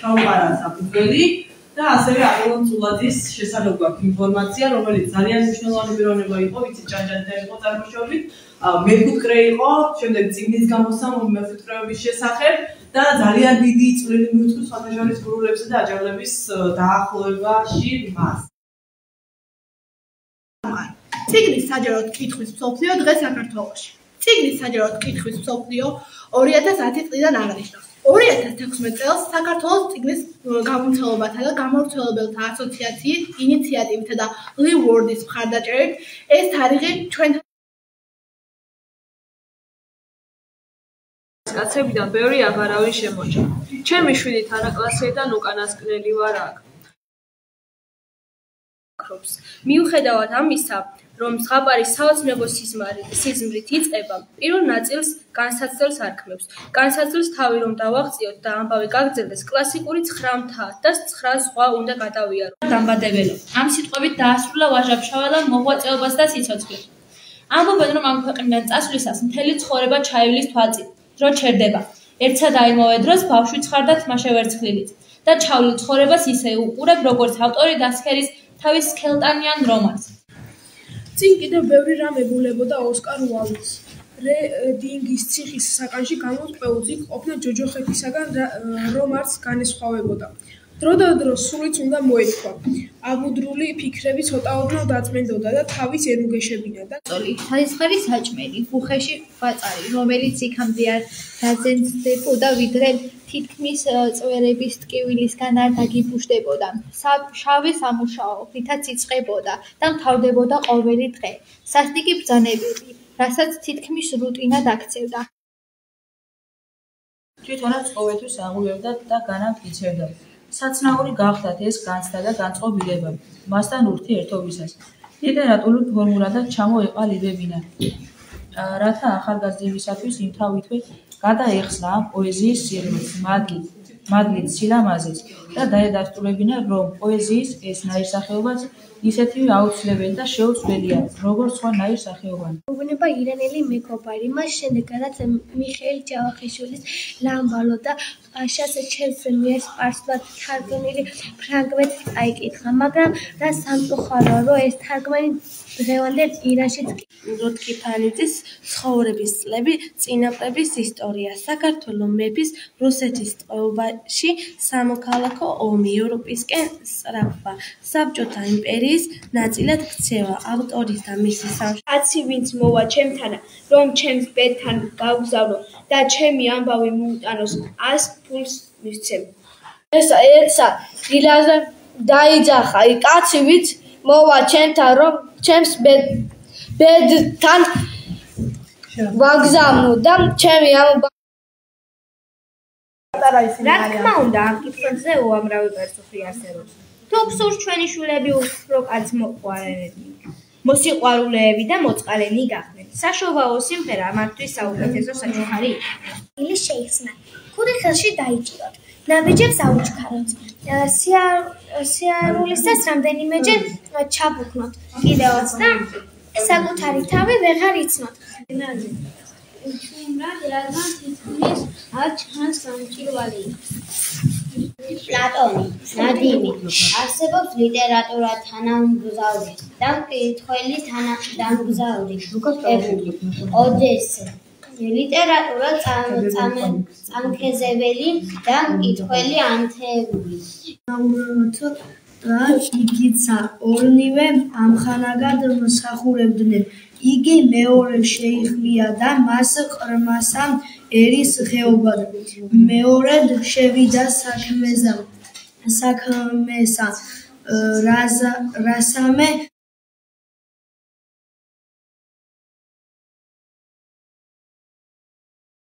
ჩაუყარა საფუძველი და ასევე აპოლონ წულაძის შესახებ გვაქვს ინფორმაცია, რომელიც ძალიან მნიშვნელოვანი პიროვნება იყო, ვიცით ჭანჭაძე იყო წარმოშობით, მემკვიდრე იყო, შემდეგ წიგნის გამოსამ მემკვიდრეობის შესახებ და ძალიან დიდი წვლილი მიუძღვის სხვადასხვა გურულებსა და აჯანყების დაახლოებაში მას. წიგნის საჯაროდ კითხვის მსოფლიო დღე საქართველოში. წიგნის საჯაროდ კითხვის მსოფლიო 2010 წლიდან აღნიშნავს. 2016 წელს საქართველოს წიგნის გამომცემლობათა და გამავრცელებელთა ასოციაციის ინიციატივითა და Live World-ის მხარდაჭერით ეს თარიღი ჩვენთან კაცებიდან ბევრი აღარავინ შემოჭა. ჩემი შვილი თანაკლასიდან უკანასკნელი ვარ აქ. მიუხედავად ამისა, რომ ზღაპარი საოცნებო სიზმრით იწყება, პირველ ნაწილს განსაცდელს არქმევს. განსაცდელს თავი რომ დავაღწიოთ და ამბავი გაგრძელდეს, კლასიკური 9 მთა და 9 ზღვა უნდა გადავიარო. დამბადებელო. ამ სიტყვებით დაასრულა ვაჟა-ფშაველამ მოღვაწეობას და სიცოცხლე. ამბობენ, რომ ამ ქვეყნიდან წასვლისას მთელი ცხოვრება ჩაივლის თვალწინ, დრო ჩერდება. ერთსა და იმავე დროს ბავშვი ცხარდა თმა შევერცხლილით და ჩავლილ ცხოვრებას ისე უყურებ, როგორც ავტორი დასქერის თავის სქელტანიან რომანს. წინ კიდევ ბევრი რამ ებულებოდა ოსკარ უაილდს. რედინგის ციხის საკანში გამოტყეულ იქ ყოფნა ჯოჯოხეთისაგან, რომ არც განესხვავებოდა. დრო და დრო სულიც უნდა მოეთქვა. აბუდრული ფიქრები ცოტაოდნავ დაწმენდოდა და თავის ერუგეშებინა და თავისხარი საჭმელი, უხეში ხვაწარი, რომელიც იქამდე არ დაძენწდებოდა, ვიდრე თითქმის წვერების ტკივილისგან არ დაგიბუშდებოდა. შავი სამუშაო, რითაც იწყებოდა და მთავრდებოდა ყოველი დღე. სასტიკი ბრძანებები, რასაც თითქმის რუტინად აქცევდა. თვითონაც ყოველთვის აღულებდა და განამტკიცებდა. საცნაური გახდათ ეს განცდა და განწყობილება მასთან ურთიერთობისას. ლიტერატურული ფორმულადაც ჩამოეყალიბებინა, რათა ახალგაზრდებისათვის იმთავითვე გადაეხსნა ამ პოეზიის სიღრმეს, მადლით სილამაზეს და დაედასტურებინა, რომ პოეზიის ეს ნაირსახეობაც ისეთივე აუცილებელი და შეუცვლელია, როგორც სხვა ნაირსახეობანი. მეუბნება ირანელი მეგობარი, მას შემდეგ, რაც მიხეილ ჯავახიშვილის ლამბალო და პაშას ჩემს მიერ სპარსულად თარგმნილი ფრაგმენტი წაიკითხა, მაგრამ რა სამწუხაროა, რომ ეს თარგმანი დღევანდელ ირანშიც როდკიფანიძის ცხოვრების წლები, წინაპრების ისტორია, საქართველოს მეფის რუსეთის ტყვეობაში, სამოქალაქო ომი, ევროპისკენ სწრაფვა, საბჭოთა იმპერიის ნაწილად ქცევა, ავტორის და მისი კაცი ვინც მოვა ჩემთანა, რომ ჩემს ბედთან გავგზავნო და ჩემი ამბავი მოუტანოს, 100 ფულს მისცემ. ესა დილაზე დაიძახა, კაცი ვინც მოვა ჩემთან, რომ ჩემს ბედთან ვაგზავნო და ჩემი ამბავი რა თქმა უნდა, ამ კითხვებზე უამრავი პასუხი არსებობს. თუ გსურს ჩვენი შვილები უფრო კაც მოსიყვარულეები და მოწყალენი გახდნენ. საშობაო სიმღერა მათთვის საუკეთესო საჩუქარი იყო. ილი შეიხსნა. ქუდი ხელში დაიჭიროთ. ნაბიჯებს აუჩქაროთ. სიარულისას რამდენიმეჯერ ჩაბუქნოთ. კიდევაც და საკუთარი თავი ვეღარ იცნოთ. უჩვენრად, რადგან თითქმის არ ჩანს გამჭვირვალე. პლატონი, ნადიმი, არსებობს ლიტერატურა თანამგზავრი და მკითხველი თანამგზავრი. ოდესე, ლიტერატურა წამქეზებელი და მკითხველი ანთებული. და იგიცა, ორნივე ამხანაგად მსახურებდნენ. იგი მეორე შეიხლია და მას ყრმასა ერის ხეობად. მეორედ შევიდა საქმესა, რასამე